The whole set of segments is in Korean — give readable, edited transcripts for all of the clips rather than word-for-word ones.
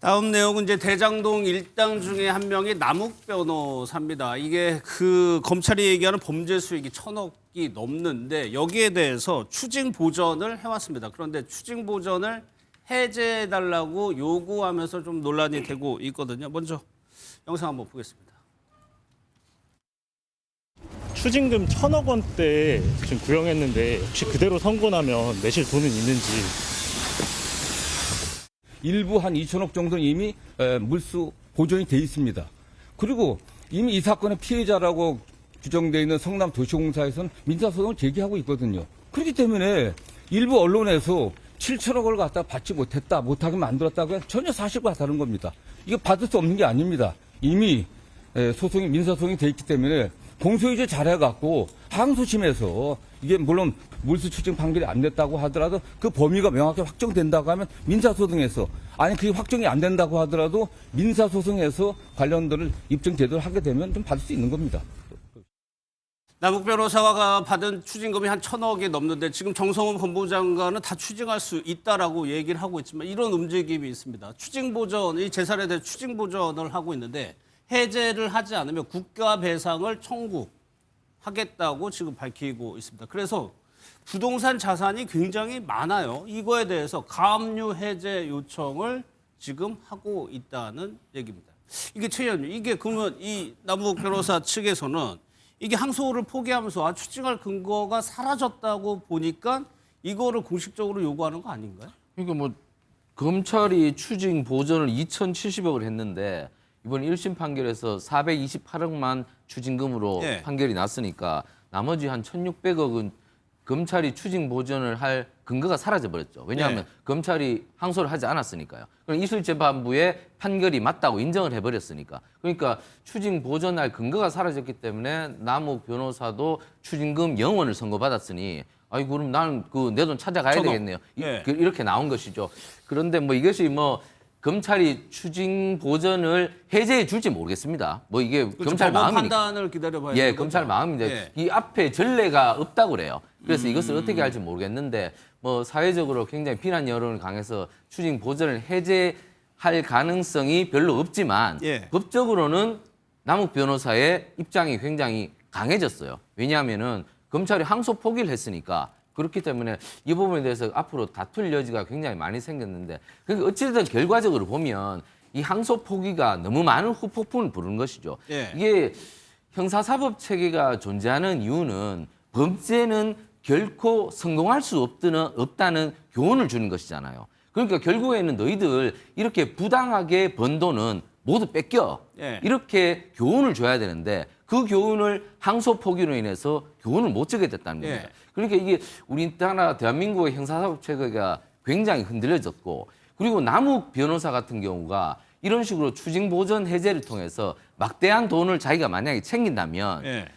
다음 내용은 이제 대장동 일당 중에 한 명이 남욱 변호사입니다. 이게 그 검찰이 얘기하는 범죄 수익이 1,000억이 넘는데 여기에 대해서 추징 보전을 해왔습니다. 그런데 추징 보전을 해제해달라고 요구하면서 좀 논란이 되고 있거든요. 먼저 영상 한번 보겠습니다. 추징금 1,000억 원대 지금 구형했는데 혹시 그대로 선고나면 내실 돈은 있는지. 일부 한 2천억 정도는 이미 물수 보존이 돼 있습니다. 그리고 이미 이 사건의 피해자라고 규정되어 있는 성남도시공사에서는 민사소송을 제기하고 있거든요. 그렇기 때문에 일부 언론에서 7천억을 갖다 받지 못했다, 못하게 만들었다고 전혀 사실과 다른 겁니다. 이거 받을 수 없는 게 아닙니다. 이미 민사소송이 돼 있기 때문에 공소유지 잘해갖고 항소심에서 이게 물론 물수 추징 판결이 안 됐다고 하더라도 그 범위가 명확히 확정된다고 하면 민사소송에서 아니 그게 확정이 안 된다고 하더라도 민사소송에서 관련들을 입증 제도를 하게 되면 좀 받을 수 있는 겁니다. 남욱 변호사가 받은 추징금이 한 1,000억이 넘는데 지금 정성훈 법무장관은 다 추징할 수 있다라고 얘기를 하고 있지만 이런 움직임이 있습니다. 추징 보전, 이 재산에 대해 추징 보전을 하고 있는데 해제를 하지 않으면 국가 배상을 청구하겠다고 지금 밝히고 있습니다. 그래서 부동산 자산이 굉장히 많아요. 이거에 대해서 가압류 해제 요청을 지금 하고 있다는 얘기입니다. 이게 최 의원님, 이게 그러면 이 남욱 변호사 측에서는 이게 항소를 포기하면서 추징할 근거가 사라졌다고 보니까 이거를 공식적으로 요구하는 거 아닌가요? 그러니까 뭐 검찰이 추징 보전을 2,070억을 했는데 이번 1심 판결에서 428억만 추징금으로 예. 판결이 났으니까 나머지 한 1,600억은 검찰이 추징 보전을 할 근거가 사라져 버렸죠. 왜냐하면 검찰이 항소를 하지 않았으니까요. 그럼 이술재판부의 판결이 맞다고 인정을 해버렸으니까. 그러니까 추징 보전할 근거가 사라졌기 때문에 남욱 변호사도 추징금 0원을 선고받았으니 아이 그럼 나는 그 내 돈 찾아가야 저도. 되겠네요. 네. 이렇게 나온 것이죠. 그런데 뭐 이것이 뭐 검찰이 추징 보전을 해제해 줄지 모르겠습니다. 뭐 이게 그렇죠. 검찰 법원 마음이니까. 판단을 기다려봐야 예, 되는 검찰 거죠. 마음인데 예. 이 앞에 전례가 없다고 그래요. 그래서 이것을 어떻게 할지 모르겠는데 뭐 사회적으로 굉장히 비난 여론이 강해서 추징 보전을 해제할 가능성이 별로 없지만 예. 법적으로는 남욱 변호사의 입장이 굉장히 강해졌어요. 왜냐하면은 검찰이 항소 포기를 했으니까 그렇기 때문에 이 부분에 대해서 앞으로 다툴 여지가 굉장히 많이 생겼는데 그러니까 어찌됐든 결과적으로 보면 이 항소 포기가 너무 많은 후폭풍을 부르는 것이죠. 예. 이게 형사사법 체계가 존재하는 이유는 범죄는 결코 성공할 수 없다는 교훈을 주는 것이잖아요. 그러니까 결국에는 너희들 이렇게 부당하게 번 돈은 모두 뺏겨. 예. 이렇게 교훈을 줘야 되는데 그 교훈을 항소 포기로 인해서 교훈을 못 주게 됐다는 겁니다. 예. 그러니까 이게 우리나라 대한민국의 형사사법 체계가 굉장히 흔들려졌고 그리고 남욱 변호사 같은 경우가 이런 식으로 추징 보전 해제를 통해서 막대한 돈을 자기가 만약에 챙긴다면 예.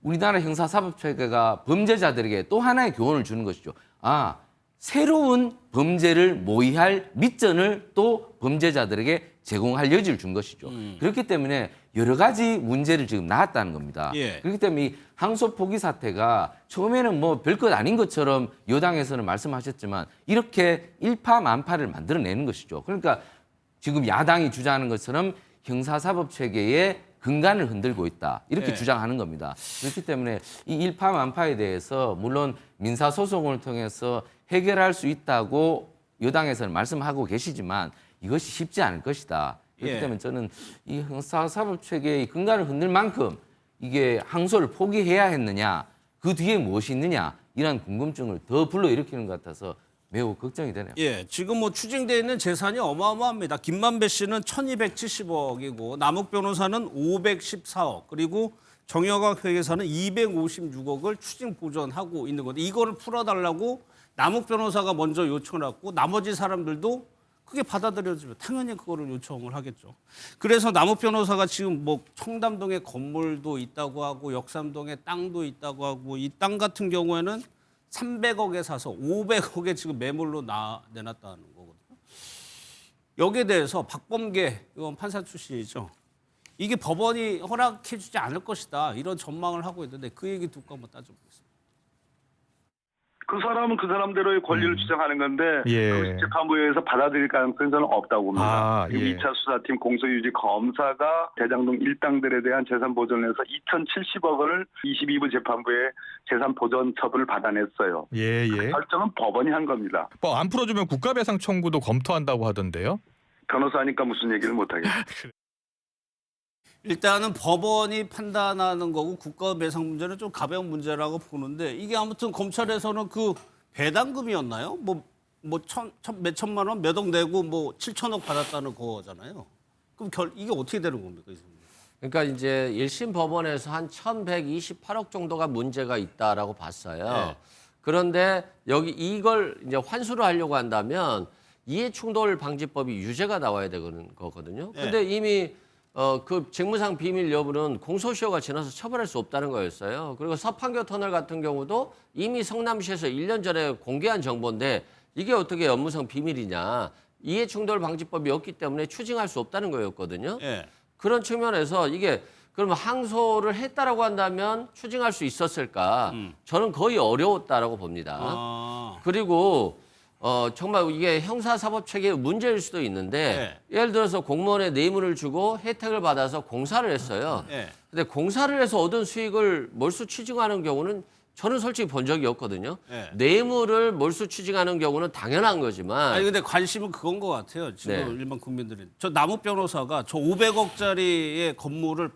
우리나라 형사사법 체계가 범죄자들에게 또 하나의 교훈을 주는 것이죠. 아, 새로운 범죄를 모의할 밑전을 또 범죄자들에게 제공할 여지를 준 것이죠. 그렇기 때문에 여러 가지 문제를 지금 낳았다는 겁니다. 예. 그렇기 때문에 이 항소 포기 사태가 처음에는 뭐 별것 아닌 것처럼 여당에서는 말씀하셨지만 이렇게 일파만파를 만들어내는 것이죠. 그러니까 지금 야당이 주장하는 것처럼 형사사법 체계의 근간을 흔들고 있다. 이렇게 예. 주장하는 겁니다. 그렇기 때문에 이 일파만파에 대해서 물론 민사소송을 통해서 해결할 수 있다고 여당에서는 말씀하고 계시지만 이것이 쉽지 않을 것이다. 그렇기 예. 때문에 저는 이 형사사법 체계의 근간을 흔들 만큼 이게 항소를 포기해야 했느냐, 그 뒤에 무엇이 있느냐 이런 궁금증을 더 불러일으키는 것 같아서 매우 걱정이 되네요. 예, 지금 뭐 추징돼 있는 재산이 어마어마합니다. 김만배 씨는 1,270억이고 남욱 변호사는 514억 그리고 정여각 회계사는 256억을 추징 보전하고 있는 건데 이거를 풀어달라고 남욱 변호사가 먼저 요청을 했고 나머지 사람들도 그게 받아들여지면 당연히 그거를 요청을 하겠죠. 그래서 남욱 변호사가 지금 뭐 청담동에 건물도 있다고 하고 역삼동에 땅도 있다고 하고 이 땅 같은 경우에는 300억에 사서 500억에 지금 매물로 내놨다는 거거든요. 여기에 대해서 박범계 이건 판사 출신이죠. 이게 법원이 허락해주지 않을 것이다 이런 전망을 하고 있는데 그 얘기 듣고 한번 따져보겠습니다. 그 사람은 그 사람대로의 권리를 주장하는 건데 예. 그것이 재판부에서 받아들일 가능성이 저는 없다고 봅니다. 아, 지금 예. 2차 수사팀 공소유지 검사가 대장동 일당들에 대한 재산 보전을 해서 2,070억 원을 22부 재판부에 재산 보전 처분을 받아냈어요. 예, 예. 결정은 법원이 한 겁니다. 뭐 안 풀어주면 국가배상 청구도 검토한다고 하던데요. 변호사니까 무슨 얘기를 못하겠어요. 일단은 법원이 판단하는 거고 국가배상 문제는 좀 가벼운 문제라고 보는데 이게 아무튼 검찰에서는 그 배당금이었나요? 몇 천만 원 몇 억 내고 뭐 7천억 받았다는 거잖아요. 그럼 이게 어떻게 되는 겁니까? 그러니까 이제 1심 법원에서 한 1,128억 정도가 문제가 있다라고 봤어요. 네. 그런데 여기 이걸 이제 환수를 하려고 한다면 이해충돌 방지법이 유죄가 나와야 되는 거거든요. 근데 이미 그 직무상 비밀 여부는 공소시효가 지나서 처벌할 수 없다는 거였어요. 그리고 서판교 터널 같은 경우도 이미 성남시에서 1년 전에 공개한 정보인데 이게 어떻게 업무상 비밀이냐. 이해충돌 방지법이 없기 때문에 추징할 수 없다는 거였거든요. 예. 그런 측면에서 이게 그러면 항소를 했다라고 한다면 추징할 수 있었을까? 저는 거의 어려웠다라고 봅니다. 아. 그리고 정말 이게 형사사법 체계의 문제일 수도 있는데 예를 들어서 공무원에 뇌물을 주고 혜택을 받아서 공사를 했어요. 예. 근데 공사를 해서 얻은 수익을 몰수 취징하는 경우는 저는 솔직히 본 적이 없거든요. 네. 뇌물을 몰수 취징하는 경우는 당연한 거지만 아니 근데 관심은 그건 것 같아요. 지금 네. 일반 국민들이. 저 남욱 변호사가 저 500억짜리의 건물을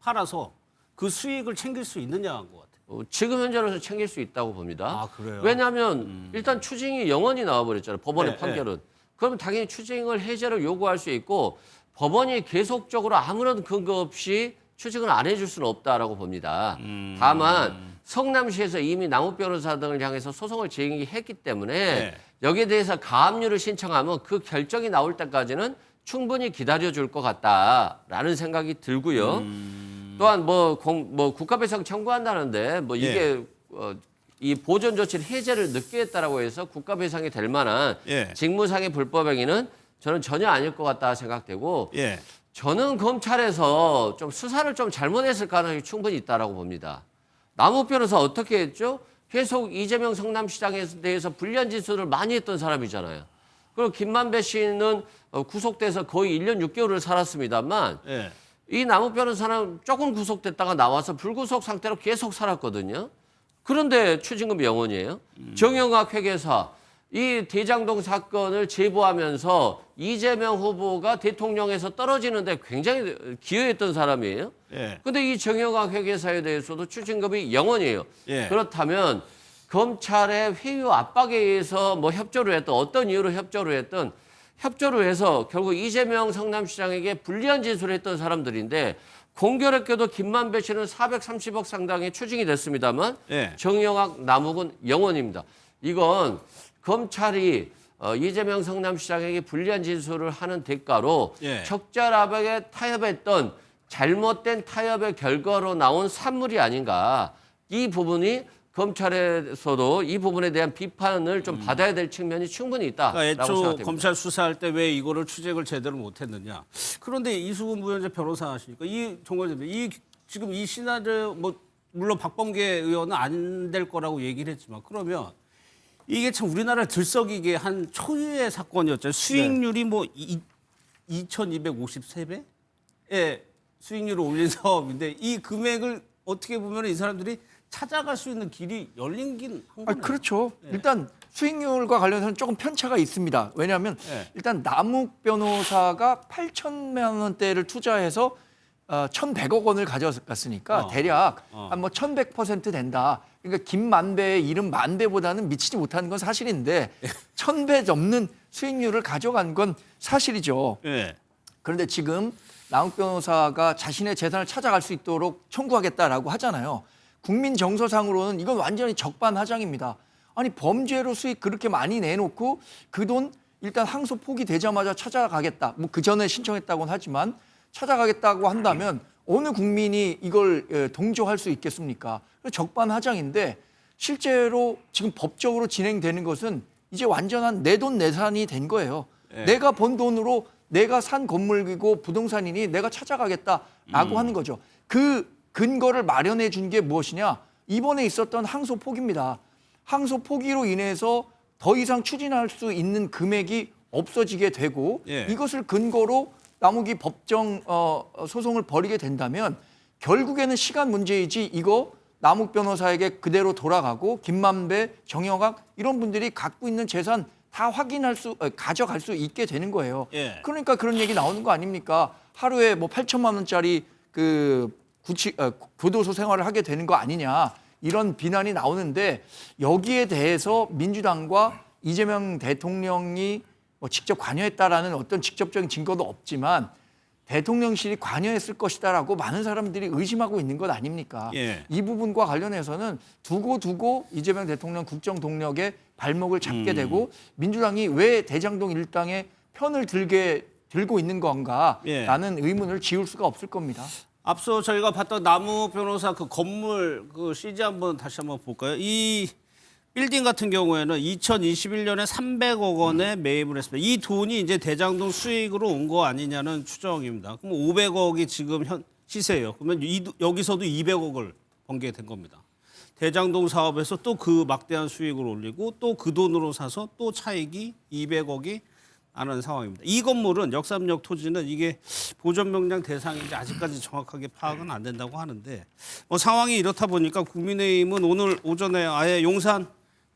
팔아서 그 수익을 챙길 수 있느냐 한 것 같아요. 지금 현재로서 챙길 수 있다고 봅니다. 아, 그래요? 왜냐하면 일단 추징이 영원히 나와버렸잖아요. 법원의 네, 판결은. 그러면 당연히 추징을 해제를 요구할 수 있고 법원이 계속적으로 아무런 근거 없이 추징을 안 해줄 수는 없다라고 봅니다. 다만 성남시에서 이미 남욱 변호사 등을 향해서 소송을 제기했기 때문에 네. 여기에 대해서 가압류를 신청하면 그 결정이 나올 때까지는 충분히 기다려줄 것 같다라는 생각이 들고요. 또한 뭐 국가배상 청구한다는데 뭐 이게 이 보존 조치를 해제를 늦게 했다라고 해서 국가배상이 될 만한 예. 직무상의 불법 행위는 저는 전혀 아닐 것 같다 생각되고 예. 저는 검찰에서 좀 수사를 좀 잘못했을 가능성이 충분히 있다라고 봅니다. 남욱 변호사 어떻게 했죠? 계속 이재명 성남시장에 대해서 불리한 진술을 많이 했던 사람이잖아요. 그리고 김만배 씨는 구속돼서 거의 1년 6개월을 살았습니다만 예. 이 남욱 변호사는 조금 구속됐다가 나와서 불구속 상태로 계속 살았거든요. 그런데 추징금 0원이에요. 정영학 회계사 이 대장동 사건을 제보하면서 이재명 후보가 대통령에서 떨어지는데 굉장히 기여했던 사람이에요. 예. 근데 이 정영학 회계사에 대해서도 추징금이 0원이에요. 예. 그렇다면 검찰의 회유 압박에 의해서 뭐 협조를 했던 어떤 이유로 협조를 해서 결국 이재명 성남시장에게 불리한 진술을 했던 사람들인데 공교롭게도 김만배 씨는 430억 상당의 추징이 됐습니다만 예. 정영학 남욱은 0원입니다. 이건 검찰이 이재명 성남시장에게 불리한 진술을 하는 대가로 예. 적절하게 타협했던 잘못된 타협의 결과로 나온 산물이 아닌가. 이 부분이 검찰에서도 이 부분에 대한 비판을 좀 받아야 될 측면이 충분히 있다라고 그러니까 애초 생각됩니다. 검찰 수사할 때 왜 이거를 추적을 제대로 못했느냐. 그런데 이수근 부위원장 변호사 하시니까 지금 이 시나리오 물론 박범계 의원은 안 될 거라고 얘기를 했지만 그러면 이게 참 우리나라를 들썩이게 한 초유의 사건이었죠. 수익률이 2,253배의 수익률을 올린 사업인데 이 금액을 어떻게 보면 이 사람들이 찾아갈 수 있는 길이 열린긴 한 거네요. 그렇죠. 일단 수익률과 관련해서는 조금 편차가 있습니다. 왜냐하면 네. 일단 남욱 변호사가 8천만 원대를 투자해서 1,100억 원을 가져갔으니까 대략 한 1,100% 된다. 그러니까 김만배의 이름 만배보다는 미치지 못하는 건 사실인데 1,000배 넘는 수익률을 가져간 건 사실이죠. 예. 그런데 지금 남욱 변호사가 자신의 재산을 찾아갈 수 있도록 청구하겠다라고 하잖아요. 국민 정서상으로는 이건 완전히 적반하장입니다. 아니 범죄로 수익 그렇게 많이 내놓고 그 돈 일단 항소 포기되자마자 찾아가겠다. 뭐 그 전에 신청했다고는 하지만 찾아가겠다고 한다면 어느 국민이 이걸 동조할 수 있겠습니까? 적반하장인데 실제로 지금 법적으로 진행되는 것은 이제 완전한 내 돈 내산이 된 거예요. 내가 번 돈으로 내가 산 건물이고 부동산이니 내가 찾아가겠다라고 하는 거죠. 그 근거를 마련해 준 게 무엇이냐? 이번에 있었던 항소 포기입니다. 항소 포기로 인해서 더 이상 추진할 수 있는 금액이 없어지게 되고 예. 이것을 근거로 남욱이 법정 소송을 벌이게 된다면 결국에는 시간 문제이지 이거 남욱 변호사에게 그대로 돌아가고 김만배, 정영학 이런 분들이 갖고 있는 재산 다 가져갈 수 있게 되는 거예요. 예. 그러니까 그런 얘기 나오는 거 아닙니까? 하루에 뭐 8천만 원짜리 그 교도소 생활을 하게 되는 거 아니냐 이런 비난이 나오는데 여기에 대해서 민주당과 이재명 대통령이 뭐 직접 관여했다라는 어떤 직접적인 증거도 없지만 대통령실이 관여했을 것이다라고 많은 사람들이 의심하고 있는 것 아닙니까? 예. 이 부분과 관련해서는 두고 이재명 대통령 국정 동력에 발목을 잡게 되고 민주당이 왜 대장동 일당의 편을 들고 있는 건가라는 의문을 지울 수가 없을 겁니다. 앞서 저희가 봤던 남욱 변호사 그 건물 그 CG 다시 한번 볼까요? 이 빌딩 같은 경우에는 2021년에 300억 원에 매입을 했습니다. 이 돈이 이제 대장동 수익으로 온 거 아니냐는 추정입니다. 그럼 500억이 지금 현 시세예요. 그러면 여기서도 200억을 번게 된 겁니다. 대장동 사업에서 또 그 막대한 수익을 올리고 또 그 돈으로 사서 또 차익이 200억이 나는 상황입니다. 이 건물은 역삼역 토지는 이게 보전명령 대상인지 아직까지 정확하게 파악은 안 된다고 하는데 뭐 상황이 이렇다 보니까 국민의힘은 오늘 오전에 아예 용산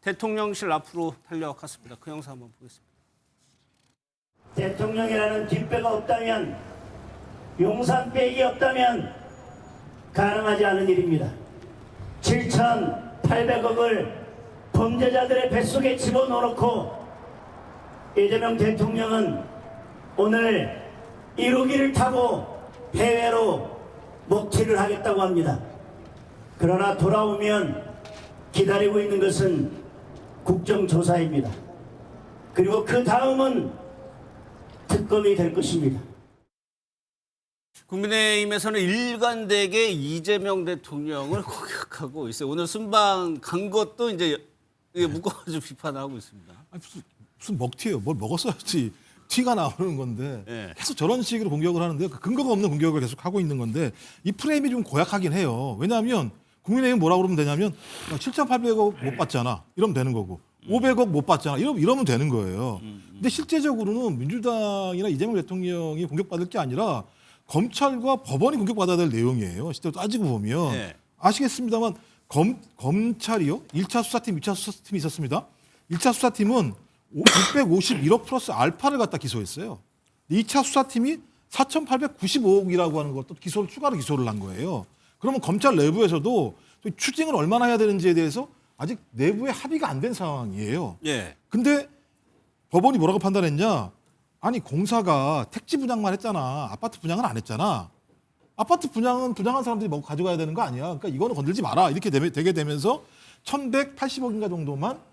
대통령실 앞으로 달려갔습니다. 그 영상 한번 보겠습니다. 대통령이라는 뒷배가 없다면 용산백이 없다면 가능하지 않은 일입니다. 7,800억을 범죄자들의 뱃속에 집어넣어놓고 이재명 대통령은 오늘 1호기를 타고 해외로 먹튀를 하겠다고 합니다. 그러나 돌아오면 기다리고 있는 것은 국정조사입니다. 그리고 그 다음은 특검이 될 것입니다. 국민의힘에서는 일관되게 이재명 대통령을 공격하고 있어요. 오늘 순방 간 것도 이제 묶어가지고 비판하고 있습니다. 아니, 무슨 먹튀예요? 뭘 먹었어야지 티가 나오는 건데 네. 계속 저런 식으로 공격을 하는데 그 근거가 없는 공격을 계속 하고 있는 건데 이 프레임이 좀 고약하긴 해요. 왜냐하면 국민의힘 뭐라고 그러면 되냐면 7,800억 못 받잖아 이러면 되는 거고 500억 못 받잖아 이러면 되는 거예요. 근데 실제적으로는 민주당이나 이재명 대통령이 공격받을 게 아니라 검찰과 법원이 공격받아야 될 내용이에요. 실제로 따지고 보면 네. 아시겠습니다만 검찰이요 1차 수사팀, 2차 수사팀이 있었습니다. 1차 수사팀은 651억 플러스 알파를 갖다 기소했어요. 2차 수사팀이 4,895억이라고 하는 것도 추가로 기소를 한 거예요. 그러면 검찰 내부에서도 추징을 얼마나 해야 되는지에 대해서 아직 내부에 합의가 안 된 상황이에요. 예. 근데 법원이 뭐라고 판단했냐? 아니 공사가 택지 분양만 했잖아. 아파트 분양은 안 했잖아. 아파트 분양은 분양한 사람들이 먹고 가져가야 되는 거 아니야. 그러니까 이거는 건들지 마라. 이렇게 되게 되면서 1,180억인가 정도만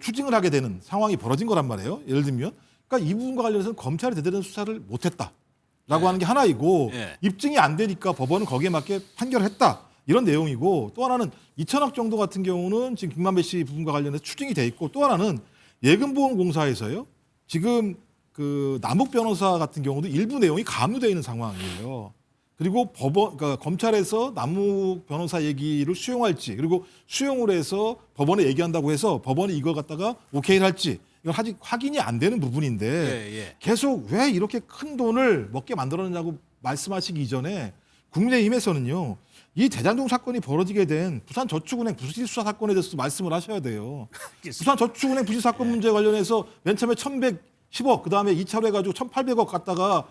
추징을 하게 되는 상황이 벌어진 거란 말이에요. 예를 들면. 그러니까 이 부분과 관련해서는 검찰이 제대로 수사를 못했다라고 하는 게 하나이고 입증이 안 되니까 법원은 거기에 맞게 판결을 했다. 이런 내용이고 또 하나는 2천억 정도 같은 경우는 지금 김만배 씨 부분과 관련해서 추징이 돼 있고 또 하나는 예금보험공사에서요. 지금 그 남욱 변호사 같은 경우도 일부 내용이 가무되어 있는 상황이에요. 그리고 그러니까 검찰에서 남욱 변호사 얘기를 수용할지 그리고 수용을 해서 법원에 얘기한다고 해서 법원이 이걸 갖다가 오케이를 할지 이건 아직 확인이 안 되는 부분인데 계속 왜 이렇게 큰 돈을 먹게 만들었느냐고 말씀하시기 이전에 국민의힘에서는요. 이 대장동 사건이 벌어지게 된 부산저축은행 부실 수사 사건에 대해서 말씀을 하셔야 돼요. 부산저축은행 부실 사건 문제 관련해서 맨 처음에 1,110억 그다음에 2차로 해가지고 1,800억 갖다가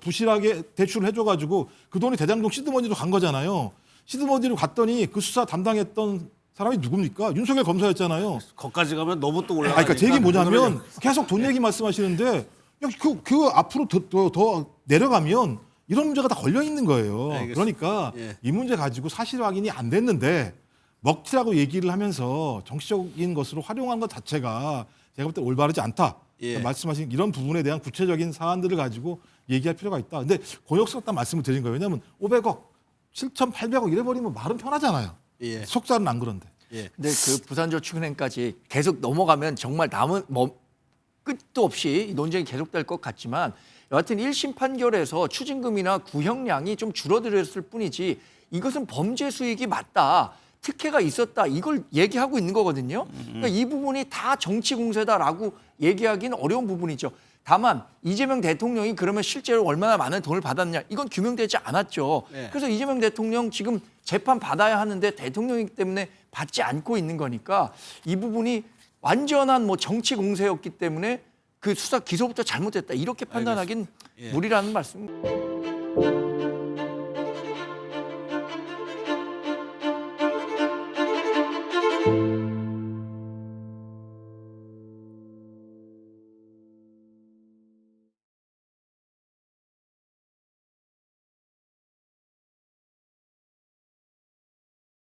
부실하게 대출을 해줘가지고 그 돈이 대장동 시드머니로 간 거잖아요. 시드머니로 갔더니 그 수사 담당했던 사람이 누굽니까? 윤석열 검사였잖아요. 거기까지 가면 너무 또 올라가니까. 그러니까 제 얘기 뭐냐면 계속 돈 얘기 말씀하시는데 그 앞으로 더 내려가면 이런 문제가 다 걸려 있는 거예요. 그러니까 이 문제 가지고 사실 확인이 안 됐는데 먹튀라고 얘기를 하면서 정치적인 것으로 활용한 것 자체가 제가 볼 때 올바르지 않다. 말씀하신 이런 부분에 대한 구체적인 사안들을 가지고 얘기할 필요가 있다. 근데 곤욕스럽다 말씀을 드린 거예요. 왜냐하면 500억, 7,800억 이래버리면 말은 편하잖아요. 속살은 안 그런데. 근데 그 부산저축은행까지 계속 넘어가면 정말 남은 끝도 없이 논쟁이 계속될 것 같지만 여하튼 1심 판결에서 추징금이나 구형량이 좀 줄어들었을 뿐이지 이것은 범죄 수익이 맞다. 특혜가 있었다 이걸 얘기하고 있는 거거든요. 그러니까 이 부분이 다 정치 공세다라고 얘기하기는 어려운 부분이죠. 다만 이재명 대통령이 그러면 실제로 얼마나 많은 돈을 받았냐 이건 규명되지 않았죠. 네. 그래서 이재명 대통령 지금 재판 받아야 하는데 대통령이기 때문에 받지 않고 있는 거니까 이 부분이 완전한 뭐 정치 공세였기 때문에 그 수사 기소부터 잘못됐다 이렇게 판단하기는 무리라는 말씀입니다.